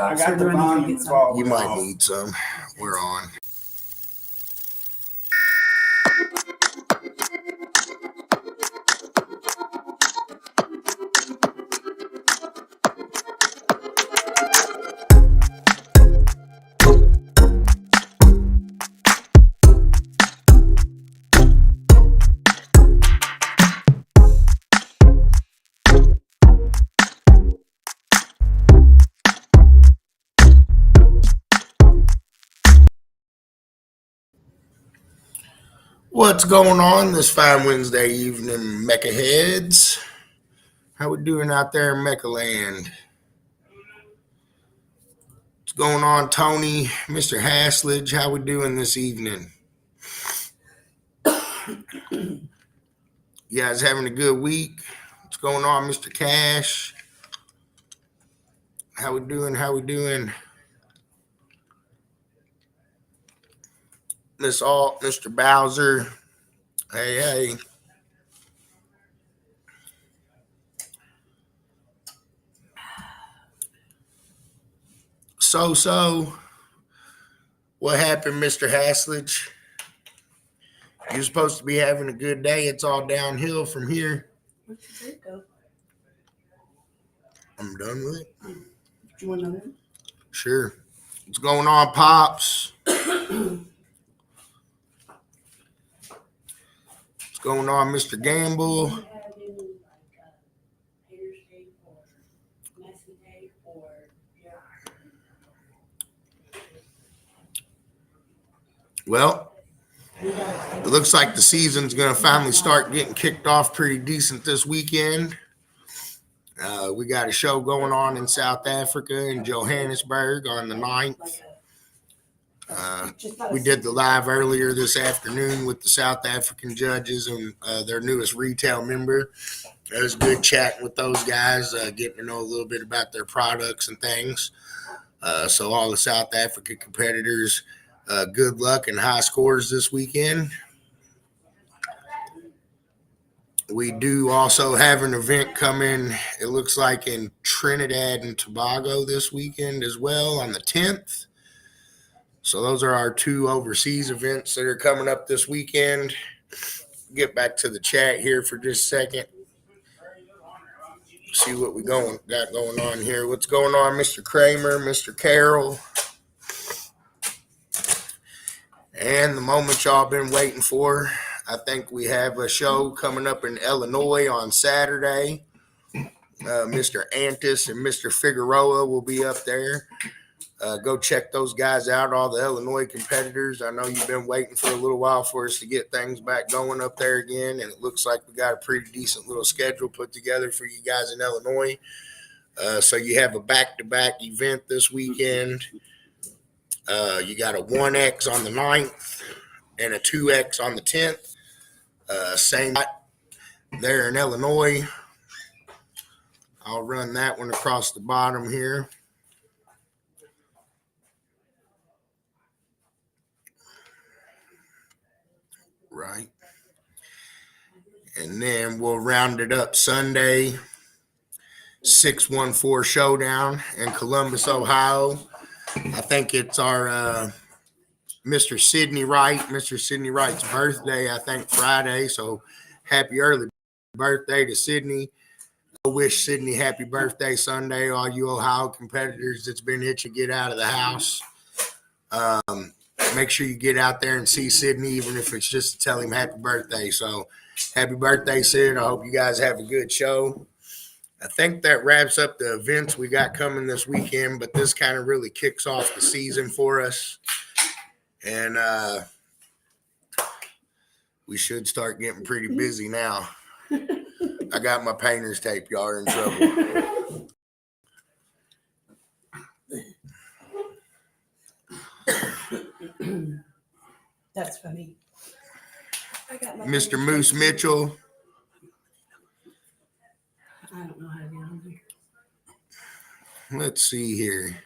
I got the volume involved. You might need some. We're on. What's going on this fine Wednesday evening, MECA heads? How we doing out there in MECA land? What's going on, Tony, Mr. Haslage? How we doing this evening? You guys having a good week? What's going on, Mr. Cash? How we doing? Miss Alt, Mr. Bowser. Hey. So, what happened, Mr. Haslage? You're supposed to be having a good day. It's all downhill from here. Where'd your drink go? I'm done with it. Do you want another one? Sure. What's going on, Pops? What's going on, Mr. Gamble? Well, it looks like the season's going to finally start getting kicked off pretty decent this weekend. We got a show going on in South Africa in Johannesburg on the 9th. We did the live earlier this afternoon with the South African judges and their newest retail member. It was good chatting with those guys, getting to know a little bit about their products and things. So all the South Africa competitors, good luck and high scores this weekend. We do also have an event coming, it looks like in Trinidad and Tobago this weekend as well on the 10th. So those are our two overseas events that are coming up this weekend. Get back to the chat here for just a second. See what we got going on here. What's going on, Mr. Kramer, Mr. Carroll? And the moment y'all been waiting for. I think we have a show coming up in Illinois on Saturday. Mr. Antis and Mr. Figueroa will be up there. Go check those guys out, all the Illinois competitors. I know you've been waiting for a little while for us to get things back going up there again, and it looks like we got a pretty decent little schedule put together for you guys in Illinois. So you have a back-to-back event this weekend. You got a 1X on the 9th and a 2X on the 10th. Same there in Illinois. I'll run that one across the bottom here. Right. And then we'll round it up Sunday, 614 Showdown in Columbus, Ohio. I think it's our Mr. Sidney Wright. Mr. Sidney Wright's birthday, I think, Friday. So happy early birthday to Sidney. I wish Sidney happy birthday Sunday, all you Ohio competitors that's been itching to get out of the house. Make sure you get out there and see Sidney, even if it's just to tell him happy birthday. So happy birthday, Sid. I hope you guys have a good show. I think that wraps up the events we got coming this weekend, but this kind of really kicks off the season for us. And we should start getting pretty busy now. I got my painter's tape. Y'all are in trouble. That's funny. Mr. Moose Mitchell. I don't know how to get on there. Let's see here.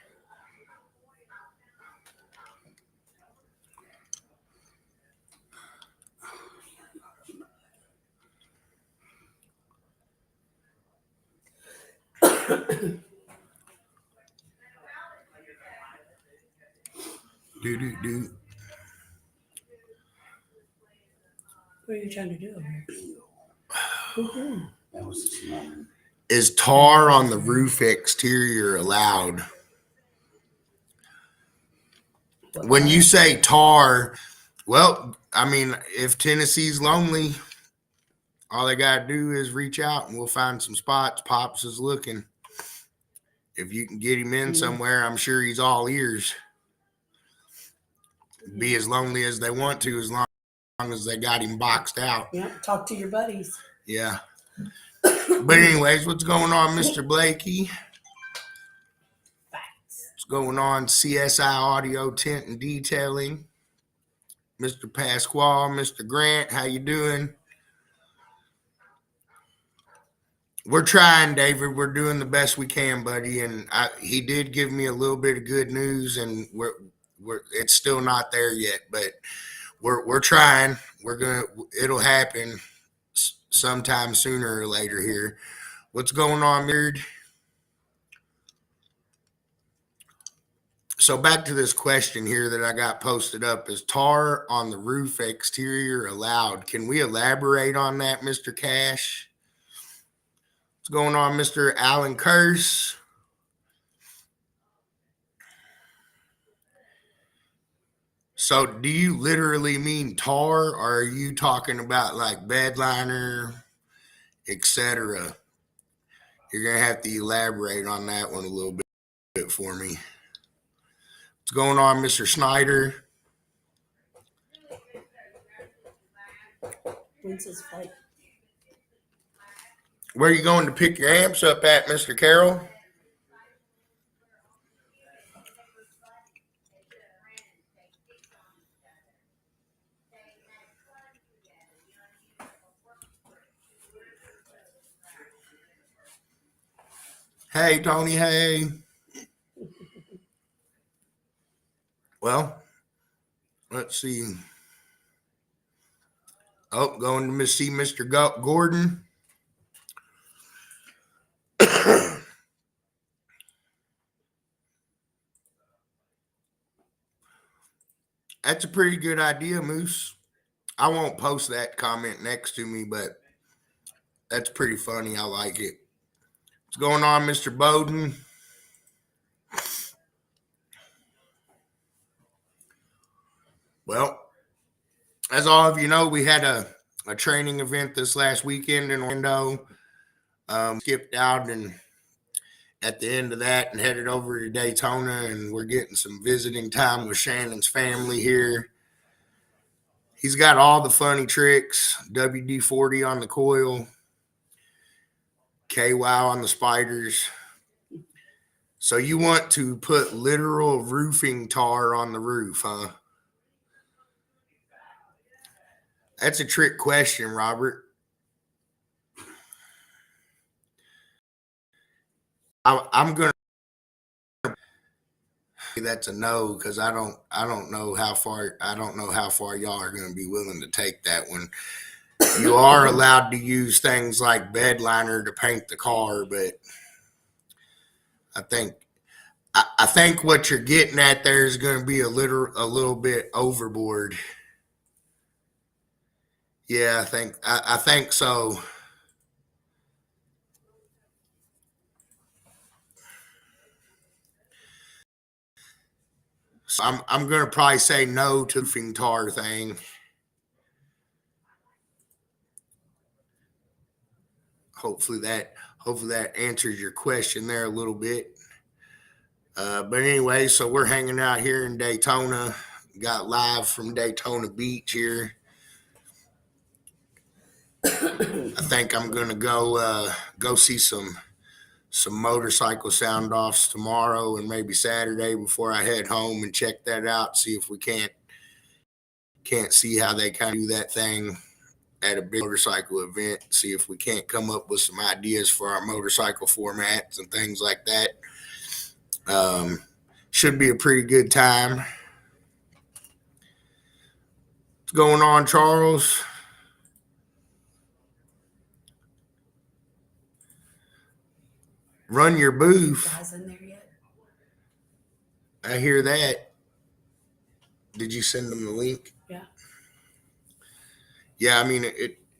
Do. What are you trying to do over here? Woohoo. That was just moment. Is tar on the roof exterior allowed? When you say tar, well, I mean, if Tennessee's lonely, all they got to do is reach out and we'll find some spots. Pops is looking. If you can get him in somewhere, I'm sure he's all ears. Be as lonely as they want to, as long as they got him boxed out. Yeah, talk to your buddies. Yeah. But anyways, what's going on, Mr. Blakey? What's going on, CSI Audio Tint and Detailing? Mr. Pasquale, Mr. Grant, how you doing? We're trying, David. We're doing the best we can, buddy. And he did give me a little bit of good news, and it's still not there yet, but we're trying. It'll happen sometime sooner or later here. What's going on, Beard? So back to this question here that I got posted up. Is tar on the roof exterior allowed? Can we elaborate on that, Mr. Cash? What's going on, Mr. Alan Curse? So do you literally mean tar, or are you talking about like bed liner, etc.? You're going to have to elaborate on that one a little bit for me. What's going on, Mr. Snyder? When's his flight? Where are you going to pick your amps up at, Mr. Carroll? Hey, Tony, hey. Well, let's see. Oh, going to see Mr. Gordon. That's a pretty good idea, Moose. I won't post that comment next to me, but that's pretty funny. I like it. What's going on, Mr. Bowden? Well, as all of you know, we had a training event this last weekend in Orlando. Skipped out and at the end of that and headed over to Daytona, and we're getting some visiting time with Shannon's family here. He's got all the funny tricks, WD-40 on the coil, KY on the spiders. So you want to put literal roofing tar on the roof, huh? That's a trick question, Robert. I'm gonna. That's a no, because I don't know how far y'all are going to be willing to take that one. You are allowed to use things like bed liner to paint the car, but I think what you're getting at there is going to be a little bit overboard. Yeah, I think so. So I'm going to probably say no to the roofing tar thing. Hopefully that answers your question there a little bit. But anyway, so we're hanging out here in Daytona. Got live from Daytona Beach here. I think I'm gonna go see some motorcycle sound offs tomorrow and maybe Saturday before I head home and check that out. See if we can't see how they kind of do that thing at a big motorcycle event. See if we can't come up with some ideas for our motorcycle formats and things like that. Should be a pretty good time. What's going on, Charles? Run your booth. Guys in there yet? I hear that. Did you send them the link? Yeah. Yeah, I mean,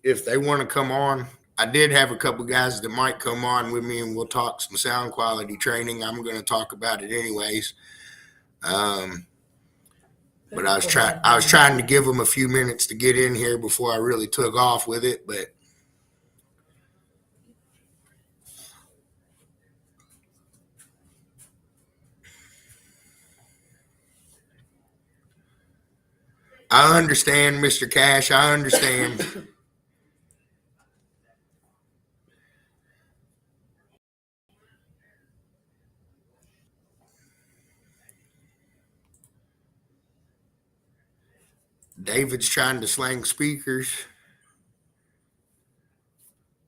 if they want to come on, I did have a couple guys that might come on with me, and we'll talk some sound quality training. I'm going to talk about it anyways. But I was trying to give them a few minutes to get in here before I really took off with it. But I understand, Mr. Cash. I understand. David's trying to slang speakers.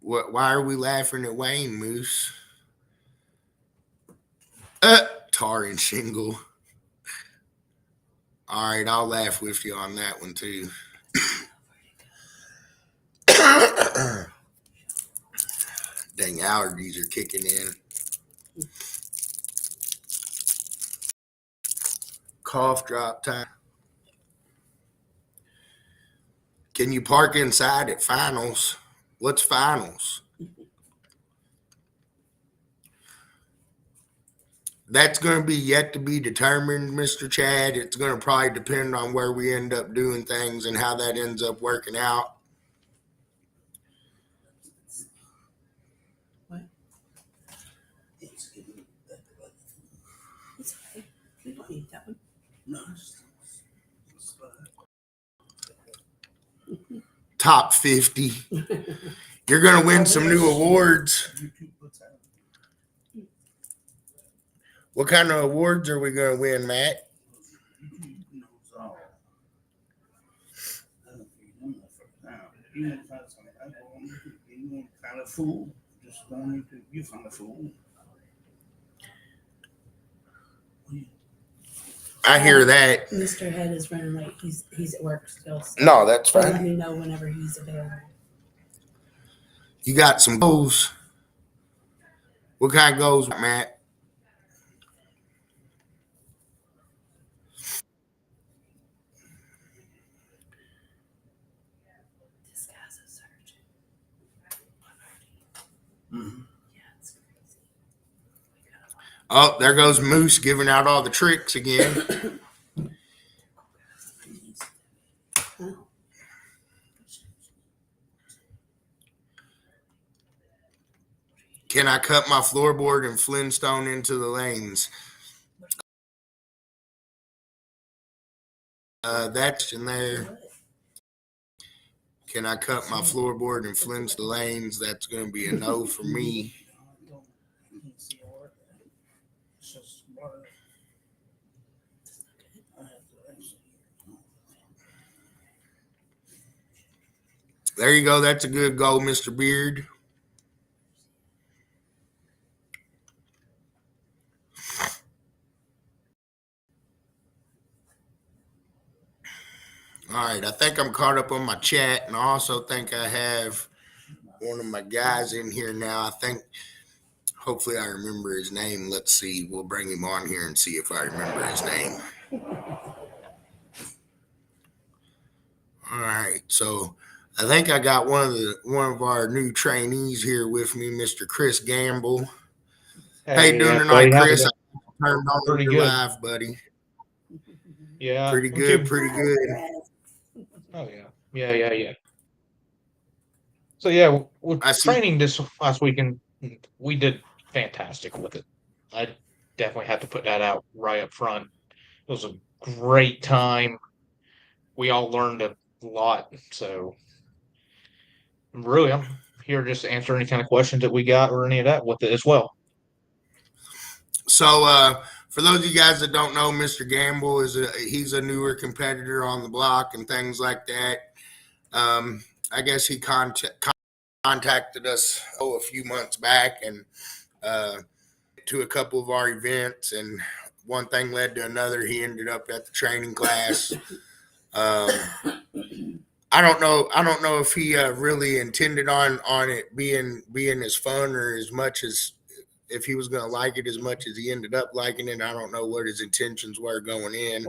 Why are we laughing at Wayne, Moose? Tar and shingle. All right, I'll laugh with you on that one too. Dang, allergies are kicking in. Cough drop time. Can you park inside at finals? What's finals? That's going to be yet to be determined, Mr. Chad. It's going to probably depend on where we end up doing things and how that ends up working out. What? It's okay. We don't need that one. No. Top 50. You're going to win some new awards. What kind of awards are we going to win, Matt? You want to find something. You want to find a fool. Just don't need to. You find a fool. I hear that. Mr. Head is running late. He's at work still. So No, that's let fine. me know whenever he's available. You got some goals. What kind of goals, Matt? This guy's a surgeon. Mm-hmm. Yeah, it's crazy. Oh, there goes Moose giving out all the tricks again. Can I cut my floorboard and Flintstone into the lanes? That's in there. Can I cut my floorboard and Flint's the lanes? That's going to be a no for me. There you go. That's a good goal, Mr. Beard. All right. I think I'm caught up on my chat, and I also think I have one of my guys in here now. I think hopefully I remember his name. Let's see. We'll bring him on here and see if I remember his name. All right. So I think I got one of our new trainees here with me, Mr. Chris Gamble. How you doing tonight, Chris? I turned on Pretty your good. live, buddy. Yeah. Pretty good, pretty good. Oh yeah. Yeah. So yeah, with training this last weekend, we did fantastic with it. I definitely had to put that out right up front. It was a great time. We all learned a lot. So really, I'm here just to answer any kind of questions that we got or any of that with it as well. So for those of you guys that don't know, Mr. Gamble he's a newer competitor on the block and things like that. I guess he contacted us a few months back and to a couple of our events, and one thing led to another. He ended up at the training class. I don't know if he really intended on it being as fun or as much as if he was going to like it as much as he ended up liking it. I don't know what his intentions were going in.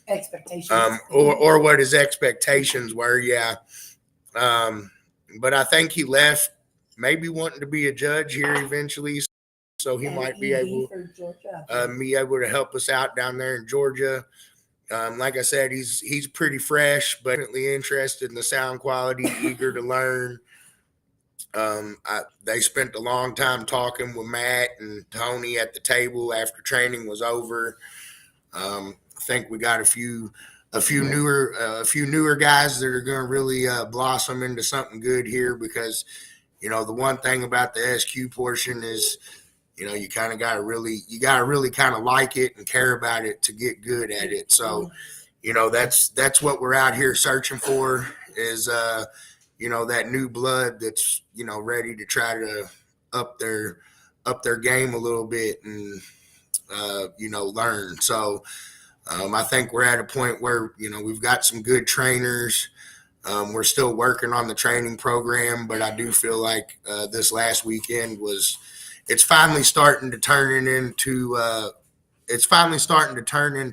expectations. or what his expectations were. Yeah. But I think he left maybe wanting to be a judge here eventually, so he And might be ED able for Georgia. be able to help us out down there in Georgia. Like I said, he's pretty fresh, but definitely interested in the sound quality, eager to learn. They spent a long time talking with Matt and Tony at the table after training was over. I think we got a few newer guys that are going to really blossom into something good here, because the one thing about the SQ portion is you kind of got to really kind of like it and care about it to get good at it. So that's what we're out here searching for, is that new blood that's ready to try to up their game a little bit and learn. So I think we're at a point where we've got some good trainers. We're still working on the training program, but I do feel like this last weekend it's finally starting to turn into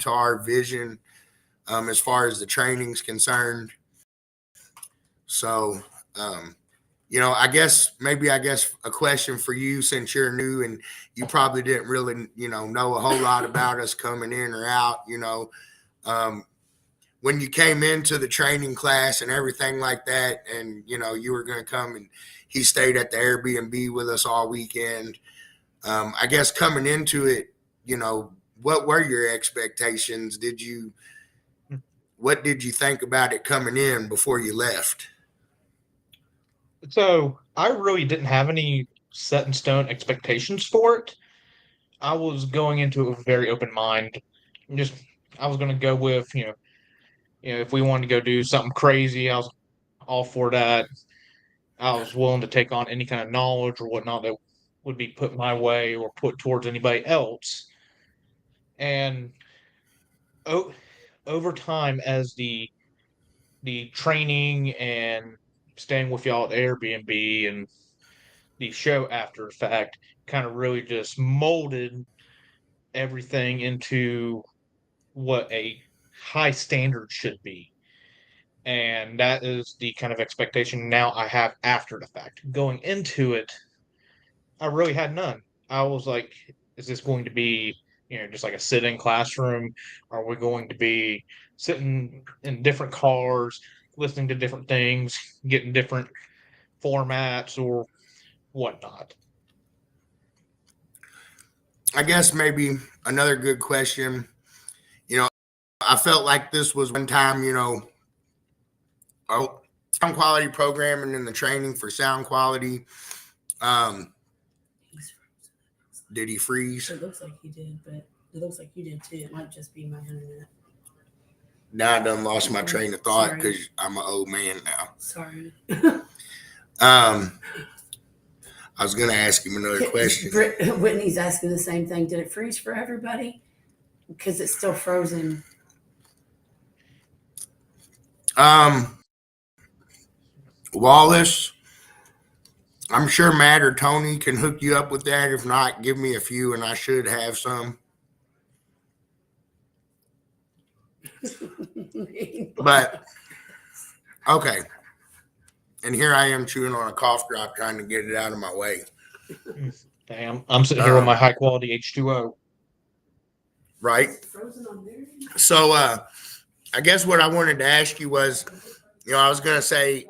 our vision as far as the training's concerned. So, I guess a question for you, since you're new and you probably didn't really, know a whole lot about us coming in or out, when you came into the training class and everything like that, and, you were going to come, and he stayed at the Airbnb with us all weekend. I guess coming into it, what were your expectations? What did you think about it coming in before you left? So I really didn't have any set in stone expectations for it. I was going into a very open mind. Just I was going to go with if we wanted to go do something crazy, I was all for that. I was willing to take on any kind of knowledge or whatnot that would be put my way or put towards anybody else. And over time, as the training and staying with y'all at Airbnb and the show after the fact kind of really just molded everything into what a high standard should be. And that is the kind of expectation now I have after the fact. Going into it, I really had none. I was like, is this going to be, just like a sit-in classroom? Are we going to be sitting in different cars, listening to different things, getting different formats or whatnot? I guess maybe another good question. I felt like this was one time, sound quality programming and the training for sound quality. Did he freeze? It looks like he did, but it looks like you did too. It might just be my internet. Now I done lost my train of thought because I'm an old man now. Sorry. I was going to ask him another question. Whitney's asking the same thing. Did it freeze for everybody? Because it's still frozen. Wallace, I'm sure Matt or Tony can hook you up with that. If not, give me a few and I should have some. But, okay. And here I am chewing on a cough drop trying to get it out of my way. Damn, I'm sitting here with my high quality H2O. Right. So I guess what I wanted to ask you was, I was going to say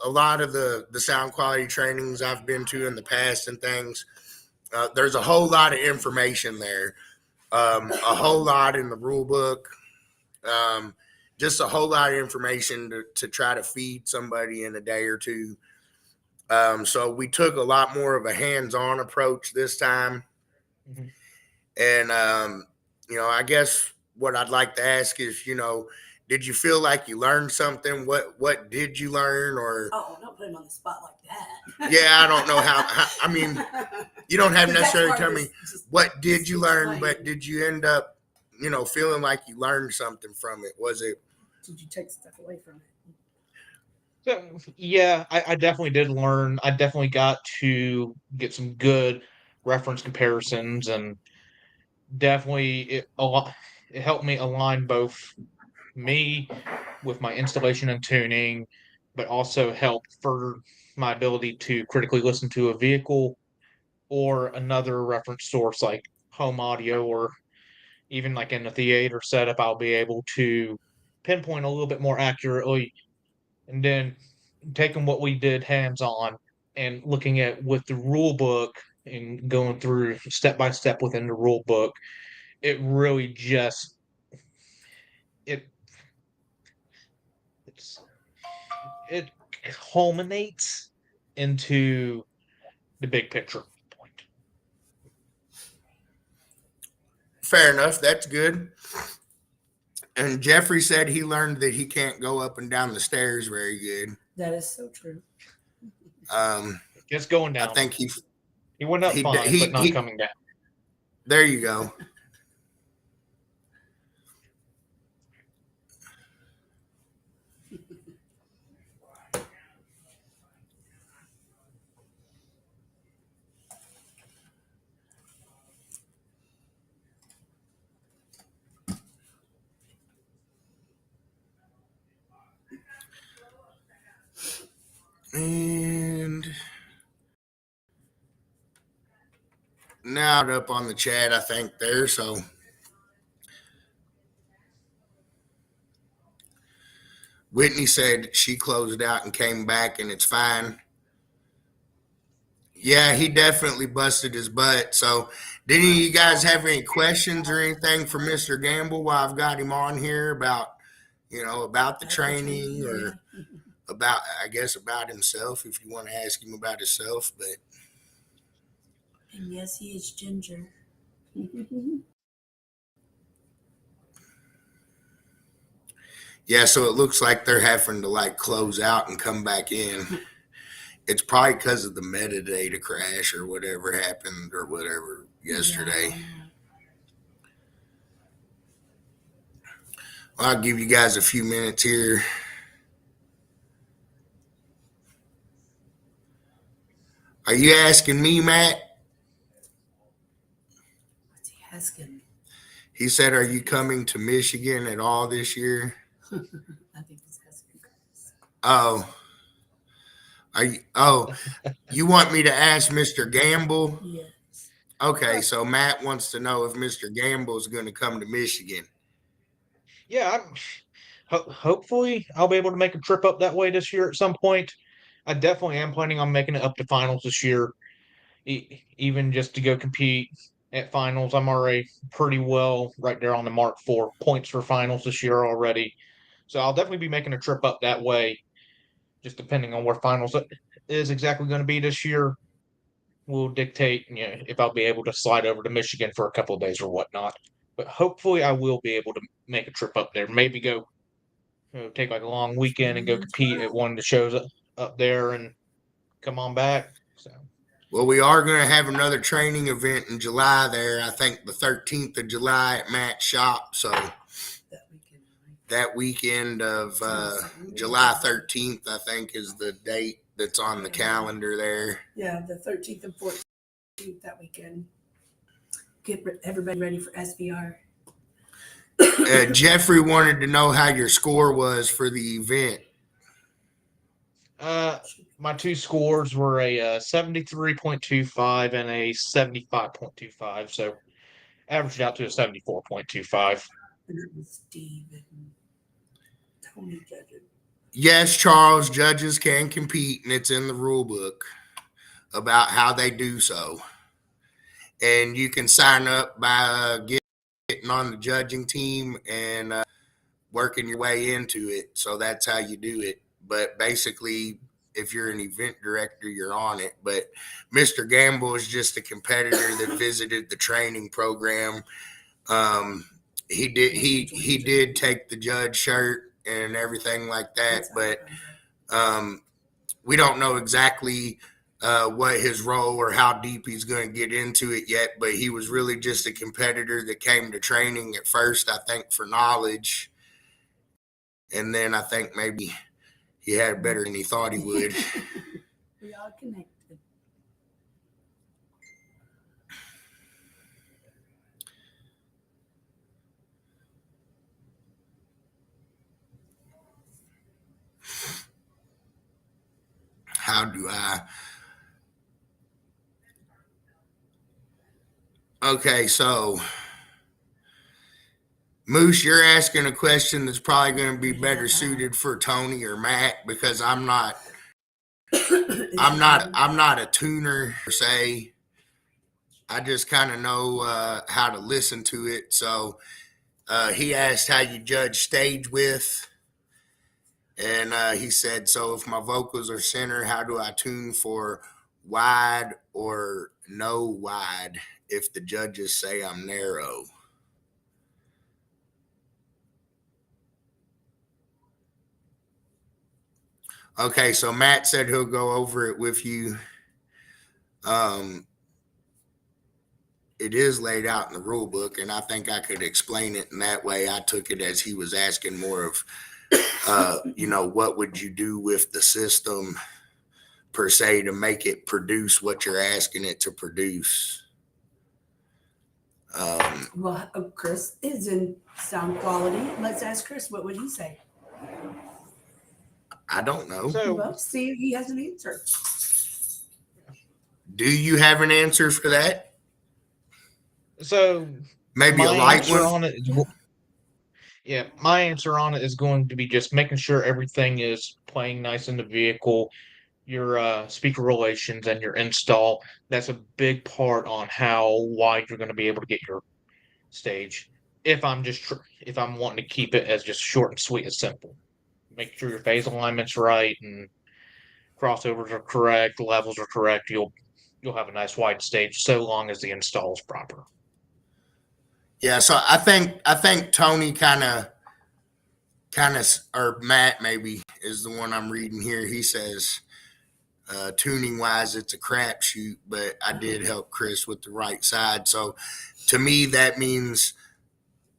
a lot of the sound quality trainings I've been to in the past and things, there's a whole lot of information there, a whole lot in the rule book, just a whole lot of information to try to feed somebody in a day or two. So we took a lot more of a hands-on approach this time. Mm-hmm. And, I guess what I'd like to ask is, did you feel like you learned something? What did you learn? Or don't put him on the spot like that. Yeah, I don't know how I mean, you don't have necessarily tell me what did you learn, but did you end up, feeling like you learned something from it? Did you take stuff away from it? So, yeah, I definitely did learn. I definitely got to get some good reference comparisons, and definitely it helped me align both me with my installation and tuning, but also help further my ability to critically listen to a vehicle or another reference source like home audio, or even like in a theater setup, I'll be able to pinpoint a little bit more accurately. And then taking what we did hands on and looking at with the rule book and going through step by step within the rule book, it really just it it's it culminates into the big picture point. Fair enough. That's good. And Jeffrey said he learned that he can't go up and down the stairs very good. That is so true. Just going I down. think He went up fine, but not coming down. There you go. And now up on the chat, I think there. So Whitney said she closed out and came back and it's fine. Yeah, he definitely busted his butt. So did any of you guys have any questions or anything for Mr. Gamble while I've got him on here about, about the training or about, I guess, about himself, if you want to ask him about himself, but. And yes, he is ginger. Yeah, so it looks like they're having to close out and come back in. It's probably because of the metadata crash or whatever happened or whatever yesterday. Yeah. Well, I'll give you guys a few minutes here. Are you asking me, Matt? What's he asking? He said, are you coming to Michigan at all this year? I think he's asking Chris. Oh. You want me to ask Mr. Gamble? Yes. Okay, so Matt wants to know if Mr. Gamble is going to come to Michigan. Yeah, hopefully I'll be able to make a trip up that way this year at some point. I definitely am planning on making it up to finals this year, even just to go compete at finals. I'm already pretty well right there on the mark for points for finals this year already. So I'll definitely be making a trip up that way, just depending on where finals is exactly going to be this year will dictate, if I'll be able to slide over to Michigan for a couple of days or whatnot. But hopefully I will be able to make a trip up there. Maybe go take a long weekend and go compete at one of the shows up there and come on back. So. Well, we are going to have another training event in July there. I think the 13th of July at Matt's shop. So that weekend of July 13th, I think, is the date that's on the calendar there. Yeah, the 13th and 14th that weekend. Get everybody ready for SBR. Jeffrey wanted to know how your score was for the event. My two scores were a 73.25 and a 75.25, so averaged out to a 74.25. And it was Steve and Tony judging. Yes, Charles, judges can compete, and it's in the rule book about how they do so. And you can sign up by getting on the judging team and working your way into it. So that's how you do it. But basically, if you're an event director, you're on it. But Mr. Gamble is just a competitor that visited the training program. He did take the judge shirt and everything like that, but we don't know exactly what his role or how deep he's going to get into it yet. But he was really just a competitor that came to training at first, I think, for knowledge. And then I think maybe he had it better than he thought he would. We all connected. how do I? Okay, so Moose, you're asking a question that's probably going to be better suited for Tony or Matt, because I'm not a tuner per se. I just kind of know how to listen to it. So he asked how you judge stage width. And he said, so if my vocals are center, how do I tune for wide or no wide if the judges say I'm narrow? Okay, so Matt said he'll go over it with you. It is laid out in the rule book, and I think I could explain it in that way. I took it as he was asking more of, what would you do with the system per se to make it produce what you're asking it to produce? Well, Chris is in sound quality. Let's ask Chris, what would he say? I don't know. Well, see, he has an answer. Do you have an answer for that? So maybe a light one? My answer on it is going to be just making sure everything is playing nice in the vehicle, your speaker relations and your install. That's a big part on how wide you're going to be able to get your stage. If I'm wanting to keep it as just short and sweet and simple, make sure your phase alignment's right and crossovers are correct, levels are correct. You'll have a nice wide stage so long as the install is proper. Yeah, so I think Tony kind of, or Matt maybe is the one I'm reading here. He says, tuning wise, it's a crapshoot, but I did help Chris with the right side. So to me, that means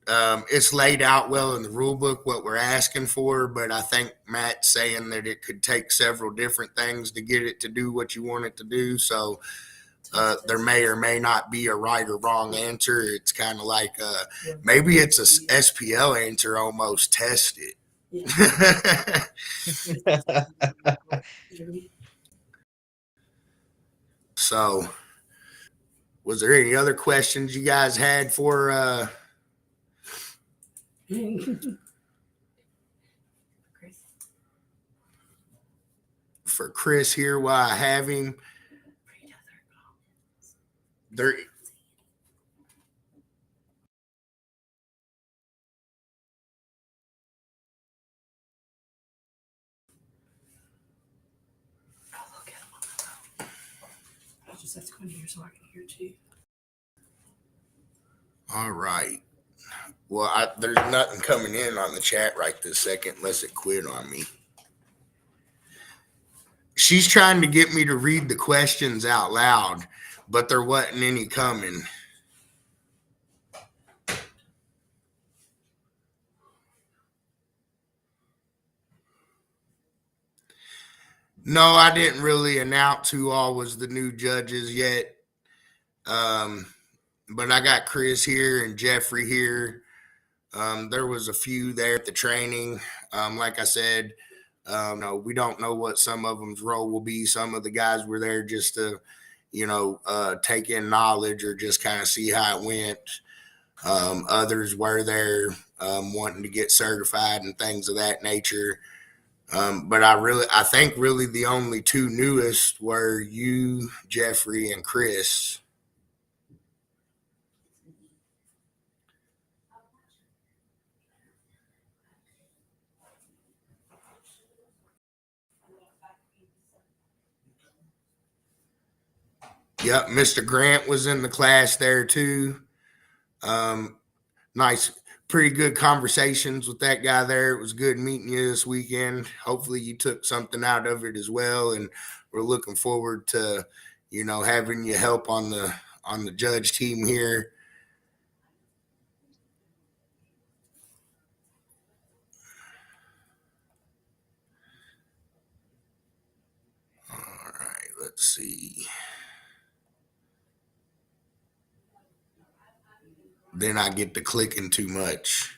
it's laid out well in the rule book what we're asking for, but I think Matt's saying that it could take several different things to get it to do what you want it to do. So there may or may not be a right or wrong answer. It's kind of like maybe it's a SPL answer almost. Test it. So was there any other questions you guys had for Chris here while I have him? There. That's going to hear so I can hear too. All right. Well, there's nothing coming in on the chat right this second unless it quit on me. She's trying to get me to read the questions out loud, but there wasn't any coming. No, I didn't really announce who all was the new judges yet. But I got Chris here and Jeffrey here. There was a few there at the training. Like I said, no, we don't know what some of them's role will be. Some of the guys were there just to, take in knowledge or just kind of see how it went. Others were there wanting to get certified and things of that nature. But I think really the only two newest were you, Jeffrey, and Chris. Yep, Mr. Grant was in the class there too. Nice, pretty good conversations with that guy there. It was good meeting you this weekend. Hopefully you took something out of it as well. And we're looking forward to, having you help on the judge team here. All right, let's see. Then I get to clicking too much.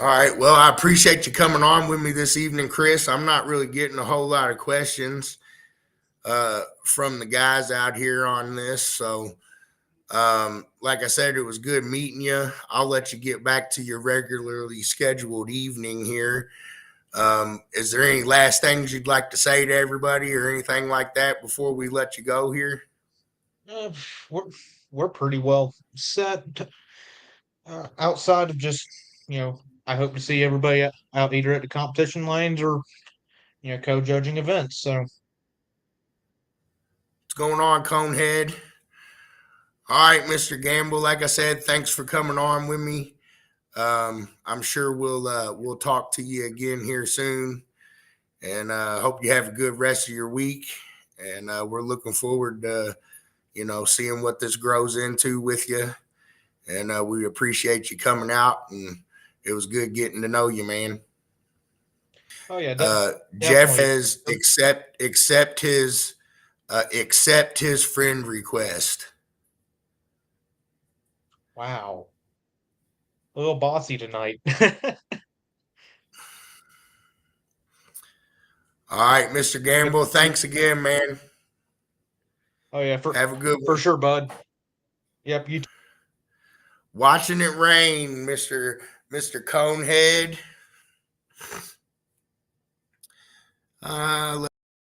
All right. Well, I appreciate you coming on with me this evening, Chris. I'm not really getting a whole lot of questions. from the guys out here on this. So, like I said, it was good meeting you. I'll let you get back to your regularly scheduled evening here. Is there any last things you'd like to say to everybody or anything like that before we let you go here? Uh, we're we're pretty well set. Outside of just, I hope to see everybody out either at the competition lanes or, co-judging events. So, What's going on, Conehead? All right, Mr. Gamble. Like I said, thanks for coming on with me. I'm sure we'll talk to you again here soon, and hope you have a good rest of your week. And we're looking forward to seeing what this grows into with you. And we appreciate you coming out, and it was good getting to know you, man. oh yeah, Jeff definitely. has accept his friend request. Wow, a little bossy tonight. All right, Mr. Yep. Gamble. Thanks again, man. Oh yeah, Have a good for one. sure, bud. Yep, you. Watching it rain, Mr. Conehead.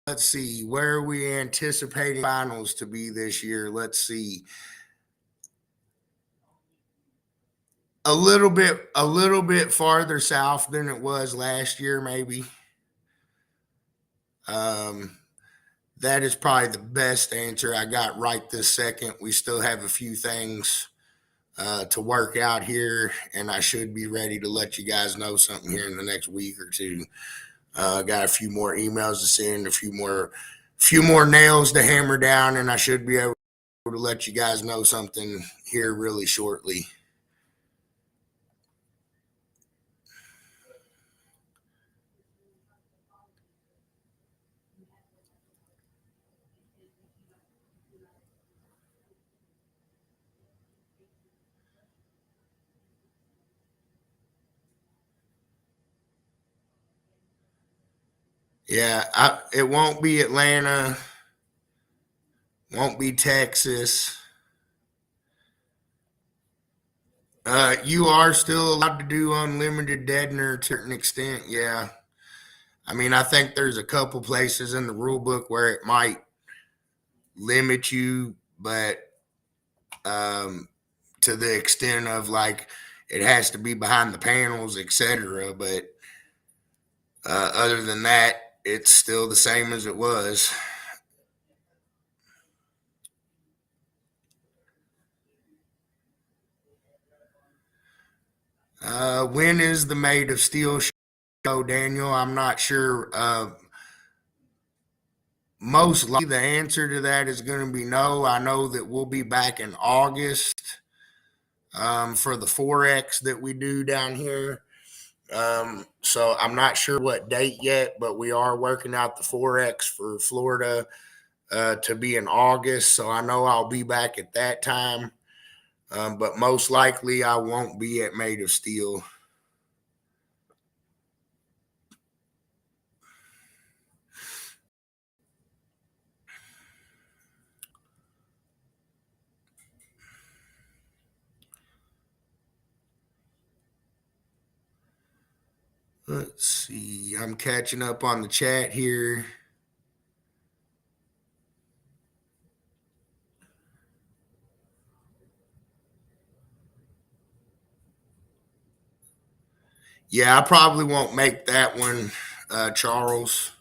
Let's see. Where are we anticipating finals to be this year? Let's see. A little bit farther south than it was last year, maybe. That is probably the best answer I got right this second. We still have a few things to work out here, and I should be ready to let you guys know something here in the next week or two. Got a few more emails to send, a few more nails to hammer down, and I should be able to let you guys know something here really shortly. Yeah, it won't be Atlanta, won't be Texas. You are still allowed to do unlimited deadener to an extent, yeah. I mean, I think there's a couple places in the rule book where it might limit you, but to the extent of like it has to be behind the panels, etc. But other than that, it's still the same as it was. When is the Made of Steel show, Daniel? I'm not sure. Most likely the answer to that is going to be no. I know that we'll be back in August for the 4X that we do down here. So I'm not sure what date yet, but we are working out the 4X for Florida to be in August. So I know I'll be back at that time. But most likely I won't be at Made of Steel. Let's see. I'm catching up on the chat here. Yeah, I probably won't make that one, Charles.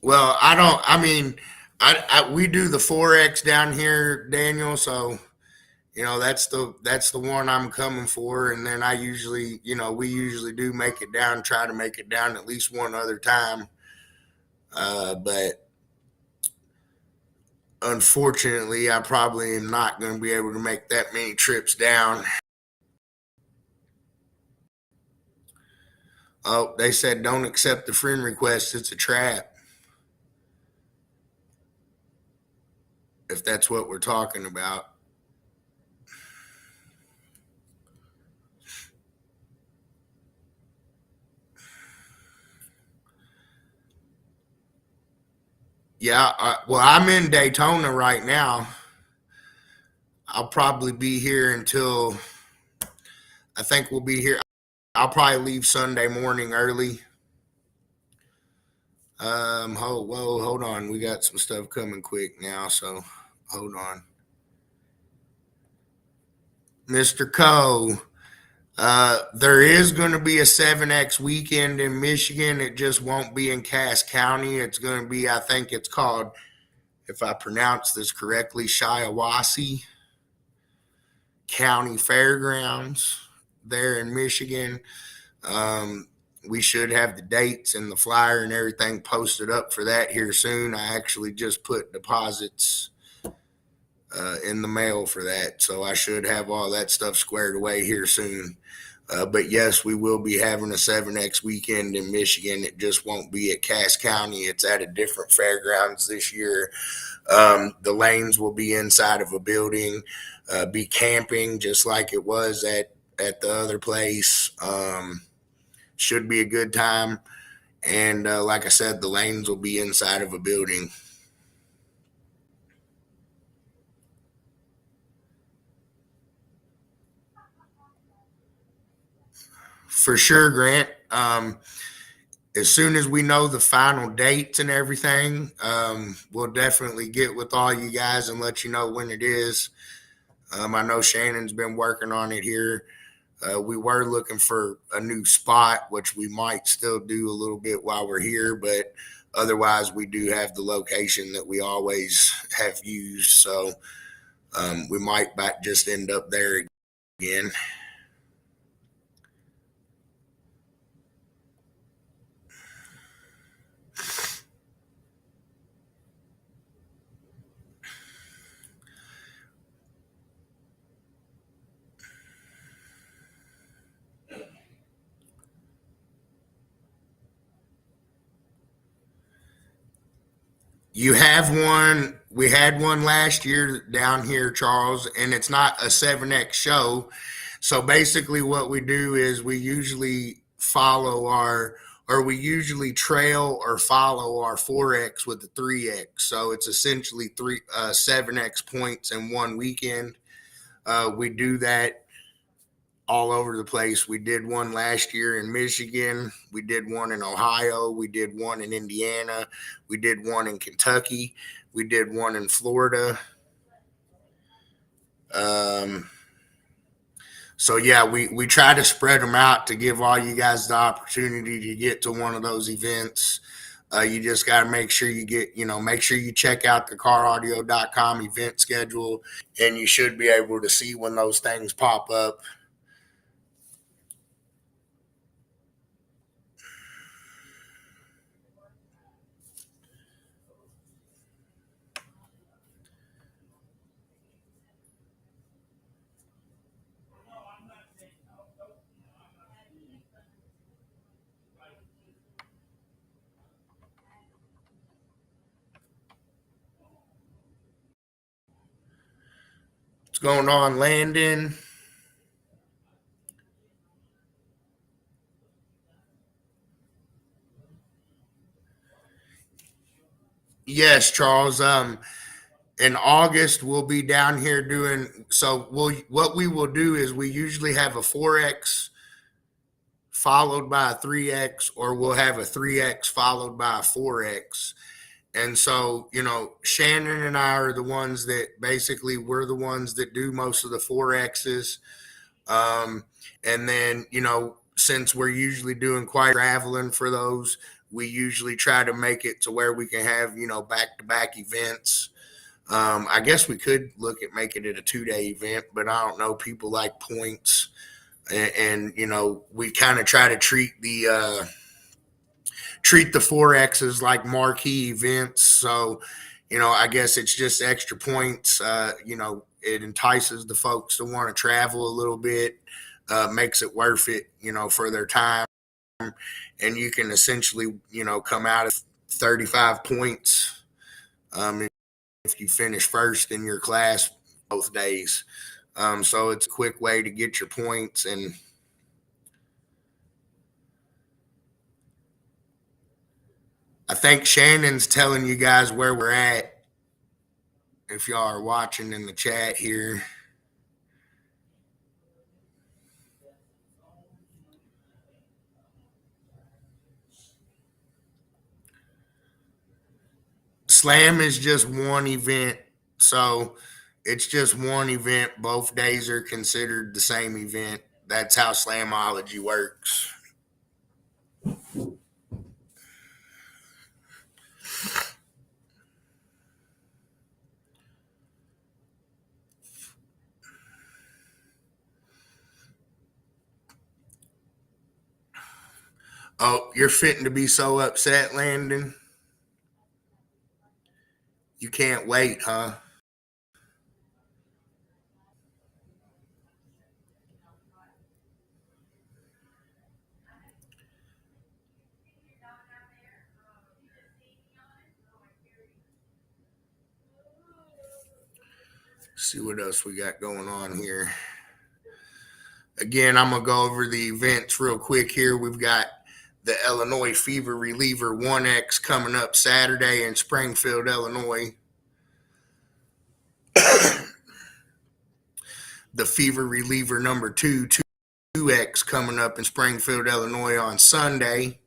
Well, we do the 4X down here, Daniel. So, that's the one I'm coming for. And then we usually do make it down, try to make it down at least one other time. But unfortunately, I probably am not going to be able to make that many trips down. Oh, they said don't accept the friend request. It's a trap. If that's what we're talking about. Yeah, well, I'm in Daytona right now. I'll probably be here until I think we'll be here. I'll probably leave Sunday morning early. Hold on. We got some stuff coming quick now, so hold on. Mr. Coe, there is going to be a 7X weekend in Michigan. It just won't be in Cass County. It's going to be, I think it's called, if I pronounce this correctly, Shiawassee County Fairgrounds there in Michigan. We should have the dates and the flyer and everything posted up for that here soon. I actually just put deposits in the mail for that, so I should have all that stuff squared away here soon. But yes, we will be having a 7X weekend in Michigan. It just won't be at Cass County. It's at a different fairgrounds this year. The lanes will be inside of a building, be camping just like it was at the other place. Should be a good time. And like I said, the lanes will be inside of a building. For sure, Grant. As soon as we know the final dates and everything, we'll definitely get with all you guys and let you know when it is. I know Shannon's been working on it here. We were looking for a new spot, which we might still do a little bit while we're here, but otherwise we do have the location that we always have used. So we might just end up there again. You have one. We had one last year down here, Charles, and it's not a 7X show. So basically what we do is we usually we usually trail or follow our 4X with the 3X. So it's essentially 7X points in one weekend. We do that all over the place. We did one last year in Michigan. We did one in Ohio. We did one in Indiana. We did one in Kentucky. We did one in Florida. So yeah, we try to spread them out to give all you guys the opportunity to get to one of those events. You just got to make sure you check out the caraudio.com event schedule, and you should be able to see when those things pop up. What's going on, Landon? Yes, Charles. In August we'll be down here doing. So what we will do is we usually have a 4X followed by a 3X, or we'll have a 3X followed by a 4X. And so, Shannon and I are the ones that we're the ones that do most of the 4Xs. And then, since we're usually doing quite traveling for those, we usually try to make it to where we can have, back-to-back events. I guess we could look at making it a 2-day event, but I don't know. People like points, and we kind of try to treat the 4Xs like marquee events. So, I guess it's just extra points. It entices the folks to want to travel a little bit, makes it worth it, for their time. and you can essentially, come out of 35 points if you finish first in your class both days. So it's a quick way to get your points. And I think Shannon's telling you guys where we're at. If y'all are watching in the chat here. Slam is just one event. So it's just one event. Both days are considered the same event. That's how Slamology works. Oh, you're fitting to be so upset, Landon. You can't wait, huh? See what else we got going on here. Again, I'm going to go over the events real quick here. We've got the Illinois Fever Reliever 1X coming up Saturday in Springfield, Illinois. The Fever Reliever number 2X coming up in Springfield, Illinois on Sunday.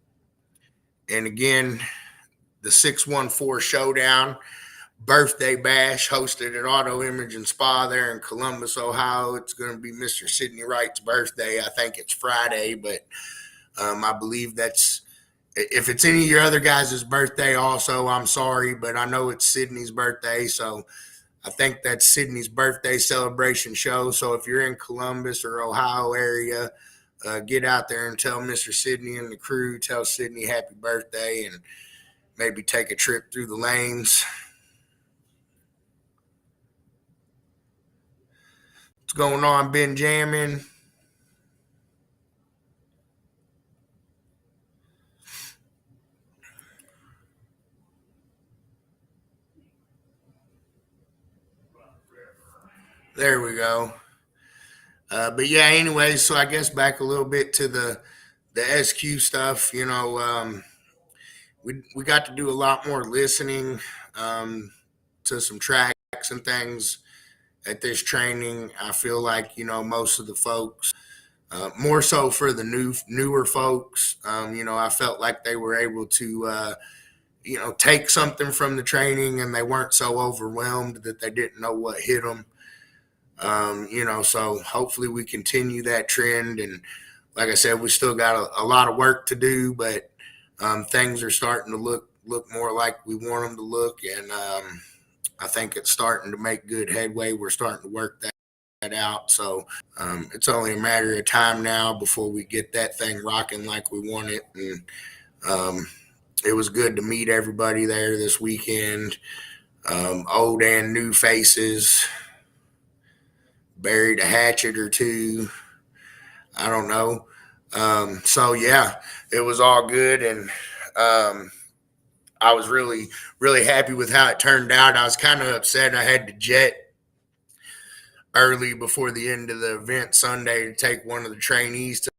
And again, the 614 Showdown birthday bash hosted at Auto Image and Spa there in Columbus, Ohio. It's going to be Mr. Sidney Wright's birthday. I think it's Friday, but I believe that's, if it's any of your other guys' birthday also, I'm sorry, but I know it's Sidney's birthday, so I think that's Sidney's birthday celebration show. So if you're in Columbus or Ohio area, get out there and tell Mr. Sidney and the crew, tell Sidney happy birthday, and maybe take a trip through the lanes. What's going on, Benjamin? There we go. But yeah, anyway, so I guess back a little bit to the SQ stuff. We got to do a lot more listening to some tracks and things at this training. I feel like most of the folks, more so for the newer folks, I felt like they were able to take something from the training, and they weren't so overwhelmed that they didn't know what hit them. So hopefully we continue that trend. And like I said, we still got a lot of work to do, but things are starting to look more like we want them to look. And I think it's starting to make good headway. We're starting to work that out. So it's only a matter of time now before we get that thing rocking like we want it. And it was good to meet everybody there this weekend, old and new faces. Buried a hatchet or two. I don't know. So yeah, it was all good. And I was really, really happy with how it turned out. I was kind of upset I had to jet early before the end of the event Sunday to take one of the trainees to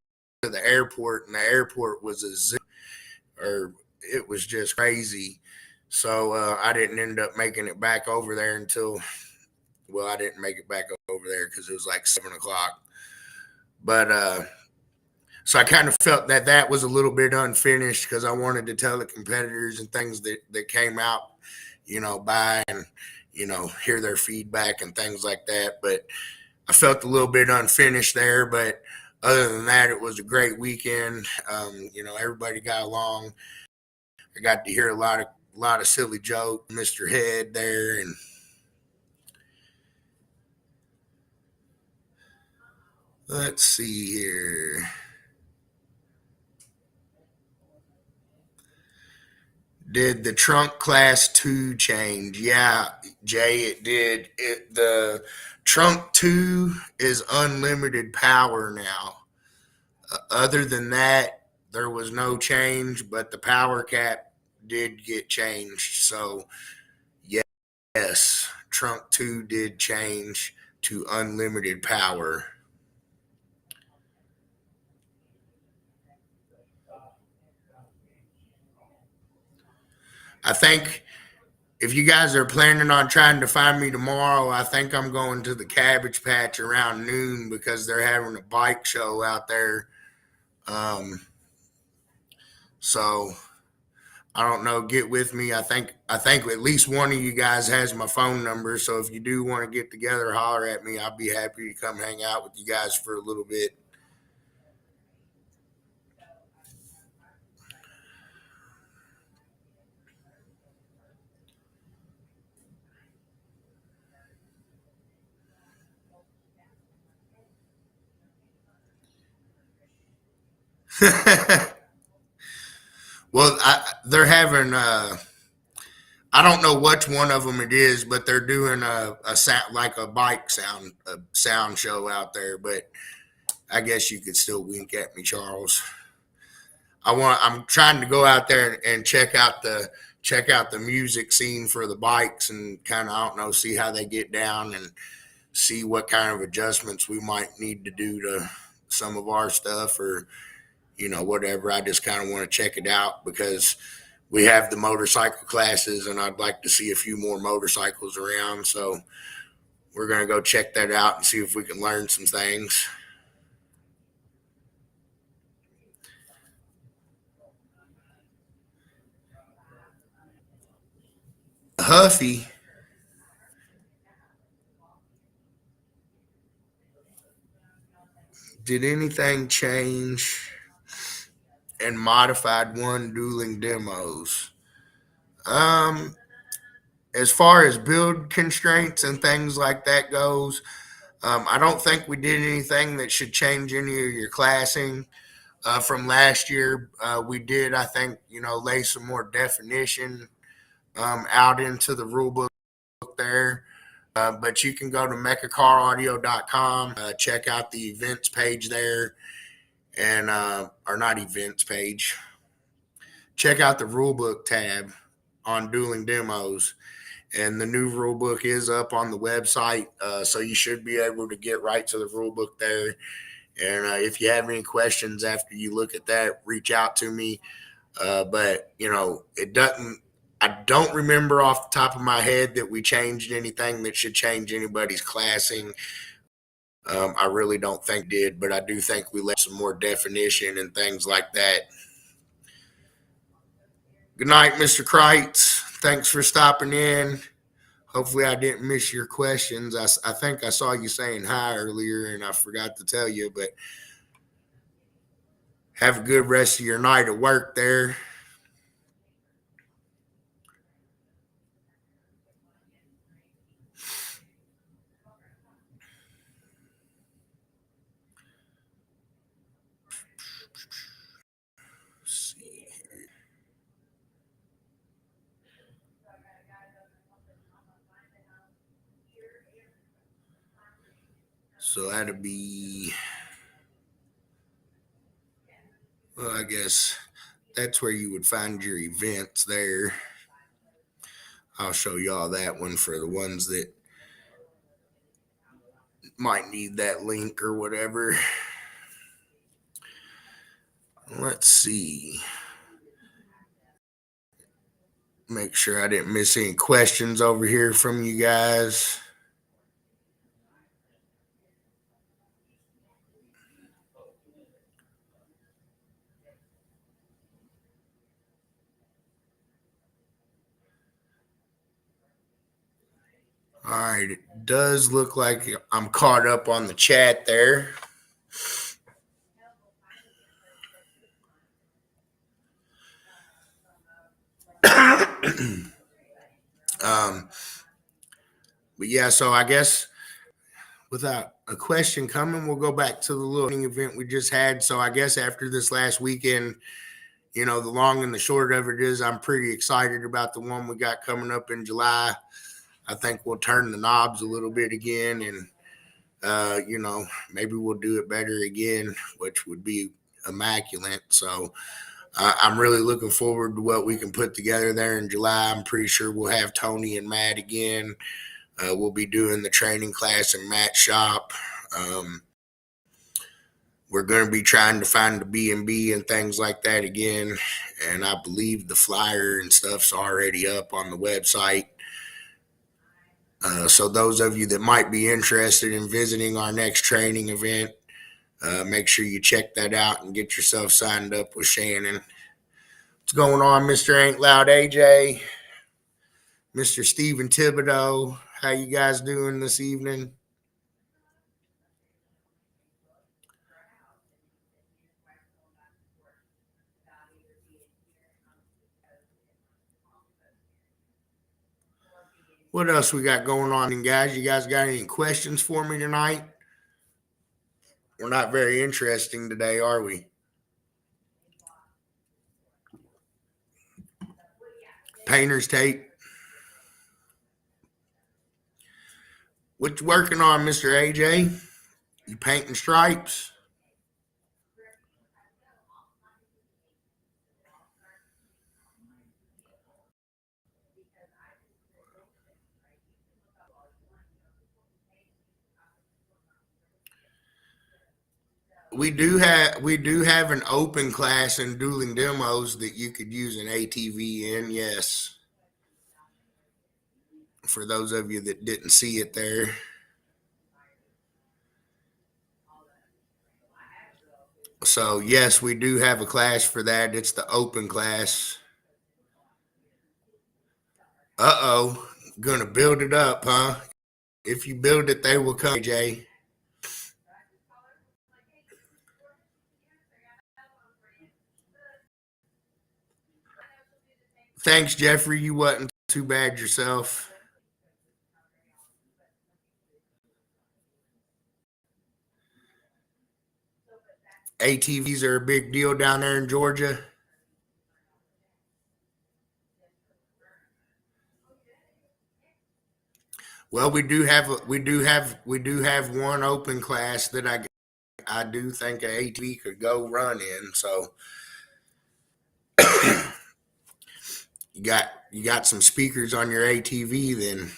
the airport, and the airport was a zoo, or it was just crazy. So I didn't end up making it back over there until, well, I didn't make it back over there because it was like 7 o'clock. But so I kind of felt that was a little bit unfinished because I wanted to tell the competitors and things that came out, by and, hear their feedback and things like that. But I felt a little bit unfinished there. But other than that, it was a great weekend. Everybody got along. I got to hear a lot of silly jokes, Mr. Head there, and let's see here. Did the trunk class 2 change? Yeah, Jay, it did. The trunk 2 is unlimited power now. Other than that, there was no change, but the power cap did get changed. So yes, trunk 2 did change to unlimited power. I think if you guys are planning on trying to find me tomorrow, I think I'm going to the Cabbage Patch around noon because they're having a bike show out there. So I don't know. Get with me. I think at least one of you guys has my phone number. So if you do want to get together, holler at me. I'll be happy to come hang out with you guys for a little bit. Well, they're having. I don't know which one of them it is, but they're doing a sound like a bike sound show out there. But I guess you could still wink at me, Charles. I'm trying to go out there and check out the music scene for the bikes and kind of, I don't know, see how they get down and see what kind of adjustments we might need to do to some of our stuff or, whatever. I just kind of want to check it out because we have the motorcycle classes and I'd like to see a few more motorcycles around. So we're going to go check that out and see if we can learn some things. Huffy. Did anything change in modified one dueling demos? As far as build constraints and things like that goes, I don't think we did anything that should change any of your classing from last year. We did, I think, lay some more definition out into the rule book there. But you can go to mecacaraudio.com, check out the events page there, and or not events page. Check out the rulebook tab on dueling demos, and the new rulebook is up on the website, so you should be able to get right to the rulebook there. And if you have any questions after you look at that, reach out to me. But it doesn't. I don't remember off the top of my head that we changed anything that should change anybody's classing. I really don't think did, but I do think we left some more definition and things like that. Good night, Mr. Kreitz. Thanks for stopping in. Hopefully I didn't miss your questions. I think I saw you saying hi earlier and I forgot to tell you, but have a good rest of your night at work there. So that'd be, well, I guess that's where you would find your events there. I'll show y'all that one for the ones that might need that link or whatever. Let's see. Make sure I didn't miss any questions over here from you guys. All right, it does look like I'm caught up on the chat there. But yeah, so I guess without a question coming, we'll go back to the little event we just had. So I guess after this last weekend, the long and the short of it is I'm pretty excited about the one we got coming up in July. I think we'll turn the knobs a little bit again and, maybe we'll do it better again, which would be immaculate. So I'm really looking forward to what we can put together there in July. I'm pretty sure we'll have Tony and Matt again. We'll be doing the training class in Matt's shop. We're going to be trying to find the B&B and things like that again. And I believe the flyer and stuff's already up on the website. So those of you that might be interested in visiting our next training event, make sure you check that out and get yourself signed up with Shannon. What's going on, Mr. Ain't Loud AJ? Mr. Stephen Thibodeau, how you guys doing this evening? What else we got going on, guys? You guys got any questions for me tonight? We're not very interesting today, are we? Painter's tape. What you working on, Mr. AJ? You painting stripes? We do have an open class in dueling demos that you could use an ATV in, yes. For those of you that didn't see it there. So yes, we do have a class for that. It's the open class. Gonna build it up, huh? If you build it, they will come, AJ. Thanks, Jeffrey. You wasn't too bad yourself. ATVs are a big deal down there in Georgia. Well, we do have one open class that I do think an ATV could go run in. So you got some speakers on your ATV then.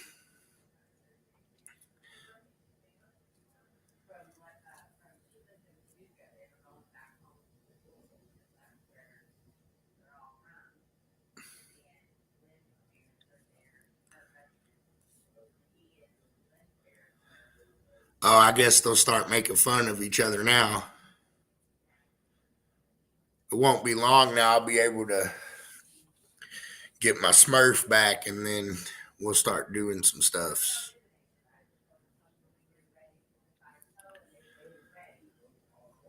Oh, I guess they'll start making fun of each other now. It won't be long now. I'll be able to get my Smurf back, and then we'll start doing some stuff.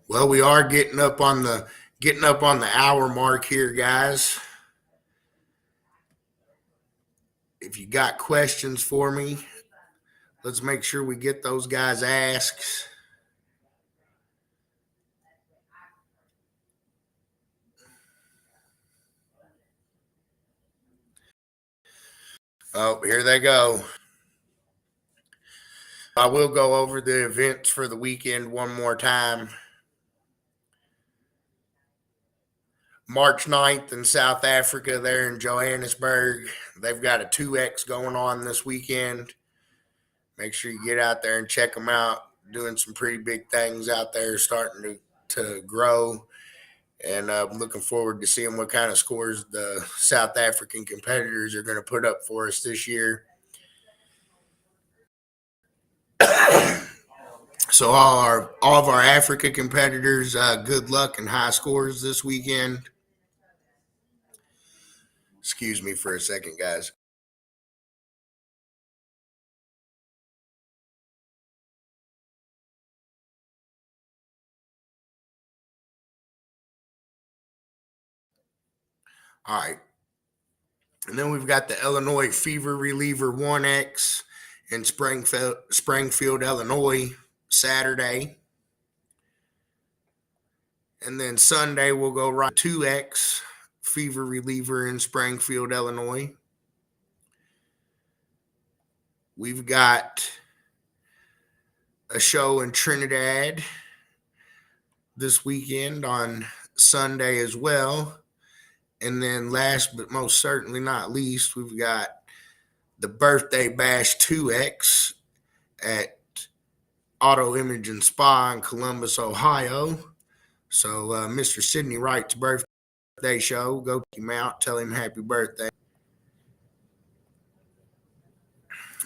Well, we are getting up on the hour mark here, guys. If you got questions for me, let's make sure we get those guys asked. Oh, here they go. I will go over the events for the weekend one more time. March 9th in South Africa, there in Johannesburg. They've got a 2X going on this weekend. Make sure you get out there and check them out. Doing some pretty big things out there, starting to grow. And I'm looking forward to seeing what kind of scores the South African competitors are going to put up for us this year. So all of our Africa competitors, good luck and high scores this weekend. Excuse me for a second, guys. All right. And then we've got the Illinois Fever Reliever 1X in Springfield, Illinois, Saturday. And then Sunday, we'll go right 2X Fever Reliever in Springfield, Illinois. We've got a show in Trinidad this weekend on Sunday as well. And then last but most certainly not least, we've got the Birthday Bash 2X at Auto Imaging Spa in Columbus, Ohio. So Mr. Sidney Wright's birthday show, go check him out, tell him happy birthday.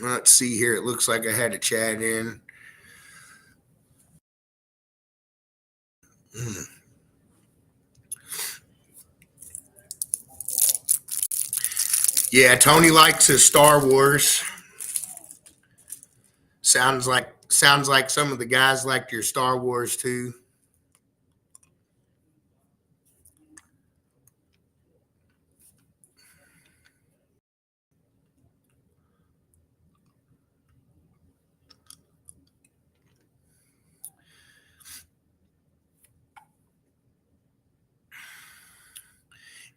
Let's see here. It looks like I had a chat in. Yeah, Tony likes his Star Wars. Sounds like some of the guys liked your Star Wars too.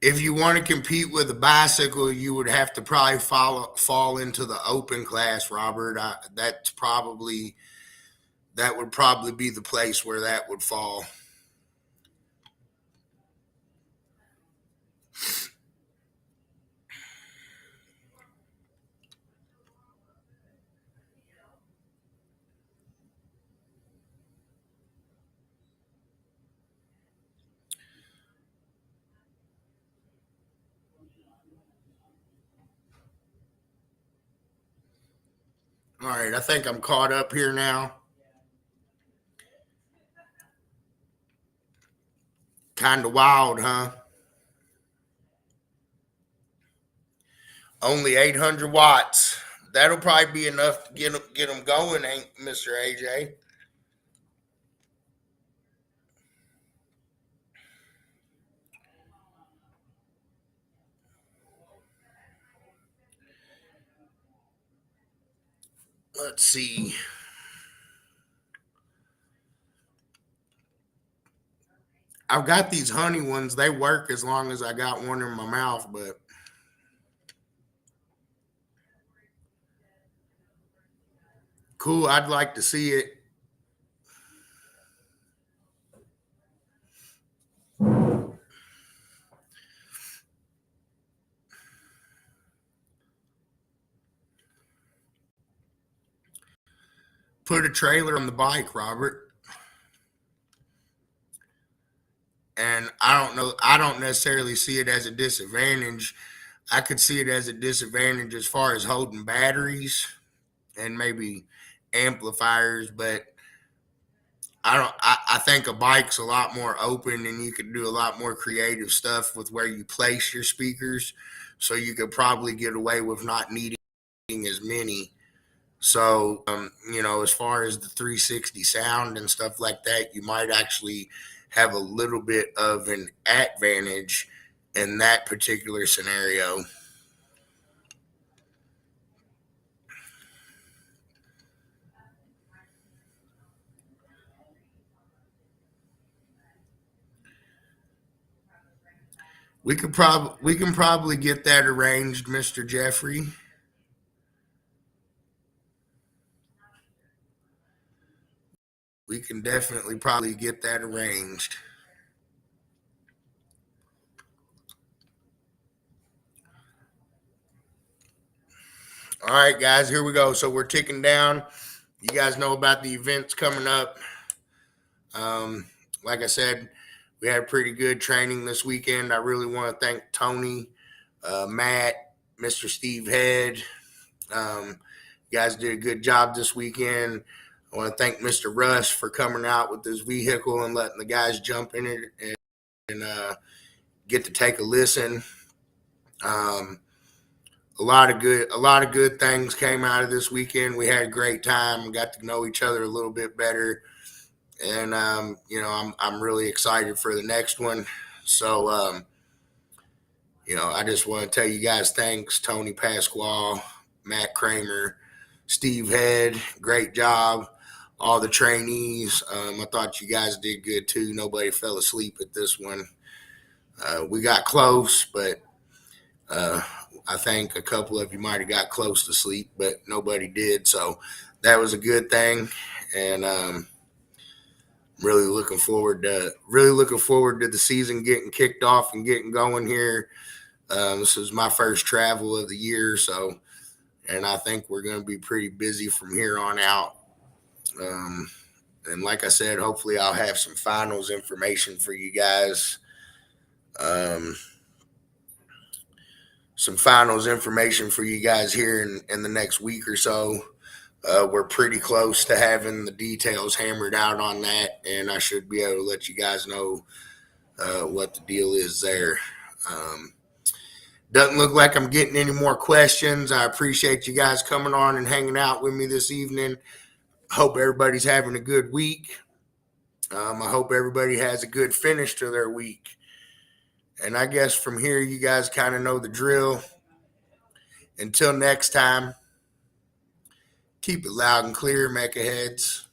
If you want to compete with a bicycle, you would have to probably fall into the open class, Robert. That would probably be the place where that would fall. All right, I think I'm caught up here now. Kind of wild, huh? Only 800 watts. That'll probably be enough to get them going, ain't Mr. AJ? Let's see. I've got these honey ones. They work as long as I got one in my mouth, but cool. I'd like to see it. Put a trailer on the bike, Robert. And I don't necessarily see it as a disadvantage. I could see it as a disadvantage as far as holding batteries and maybe amplifiers, but I think a bike's a lot more open and you can do a lot more creative stuff with where you place your speakers. So you could probably get away with not needing as many. So, as far as the 360 sound and stuff like that, you might actually have a little bit of an advantage in that particular scenario. We can probably get that arranged, Mr. Jeffrey. We can definitely probably get that arranged. All right, guys, here we go. So we're ticking down. You guys know about the events coming up. Like I said, we had pretty good training this weekend. I really want to thank Tony, Matt, Mr. Steve Head. You guys did a good job this weekend. I want to thank Mr. Russ for coming out with his vehicle and letting the guys jump in it and get to take a listen. A lot of good things came out of this weekend. We had a great time. Got to know each other a little bit better. And, I'm really excited for the next one. So, I just want to tell you guys thanks, Tony Pasquale, Matt Kramer, Steve Head. Great job. All the trainees. I thought you guys did good too. Nobody fell asleep at this one. We got close, but I think a couple of you might have got close to sleep, but nobody did. So that was a good thing. And, really looking forward to the season getting kicked off and getting going here. This is my first travel of the year, and I think we're going to be pretty busy from here on out. And like I said, hopefully I'll have some finals information for you guys. Some finals information for you guys here in the next week or so. We're pretty close to having the details hammered out on that, and I should be able to let you guys know what the deal is there. Doesn't look like I'm getting any more questions. I appreciate you guys coming on and hanging out with me this evening. Hope everybody's having a good week. I hope everybody has a good finish to their week. And I guess from here, you guys kind of know the drill. Until next time, keep it loud and clear, MECA heads.